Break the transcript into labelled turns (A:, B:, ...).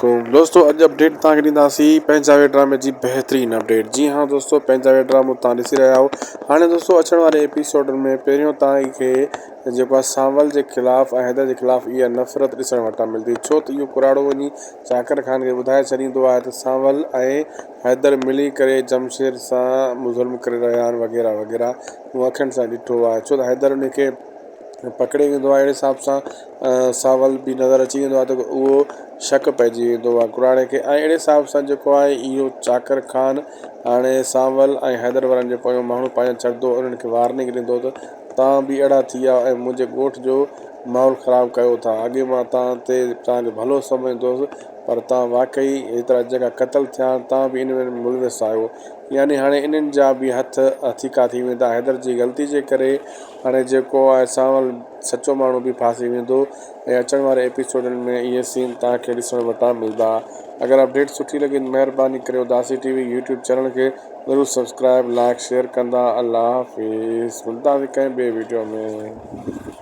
A: वालेकुम दोस्तों, अॼु अपडेट तव्हांखे ॾींदासीं पंहिंजावे ड्रामे जी बहितरीन अपडेट। जी हाँ दोस्तों, पंहिंजावे ड्रामो तव्हां ॾिसी रहिया आहियो। हाणे दोस्तों अचण वारे एपिसोडनि में पहिरियों तव्हांखे जेको आहे सांवल जे ख़िलाफ़ु ऐं हैदर जे ख़िलाफ़ु इहा नफ़रत ॾिसण वटां मिलंदी, छो त इहो कुराड़ो वञी चाकर ख़ान खे ॿुधाए छॾींदो आहे त सांवल ऐं हैदर मिली करे जमशेद सां ज़ुल्म करे रहिया आहिनि वग़ैरह वग़ैरह। उहो अखियुनि सां ॾिठो आहे, छो त हैदर उनखे पकिड़े वेंदो आहे। अहिड़े हिसाब सां सांवल बि नज़र अची वेंदो आहे त उहो शक पइजी वेंदो आहे कुराड़े खे। ऐं अहिड़े हिसाब सां जेको आहे इहो चाकर ख़ान हाणे सांवल ऐं हैदर वारनि जे पोयों माण्हू पंहिंजो छॾंदो, उन्हनि खे वार्निंग ॾींदो त तव्हां बि अहिड़ा थी विया ऐं मुंहिंजे ॻोठ जो माहौल ख़राबु कयो था। अॻे मां तव्हांजो भलो सम्झंदुसि, पर तव्हां वाक़ई हेतिरा जेका क़तल थिया तव्हां बि इन में मुलविस आहियो। यानी हाणे इन्हनि जा बि हथ हथीका थी वेंदा। हैदर जी ग़लती जे करे हाणे जेको आहे सांवल सचो माण्हू बि फासी वेंदो। ऐं अचण वारे एपिसोडनि में इहे सीन तव्हांखे ॾिसण वटां मिलंदा। अगरि अपडेट सुठी लॻे महिरबानी करे उदासी टीवी यूट्यूब चैनल खे ज़रूरु सब्सक्राइब लाइक शेयर कंदा। अल्लाह हाफ़िज़। मिलंदासीं कंहिं ॿिए वीडियो में।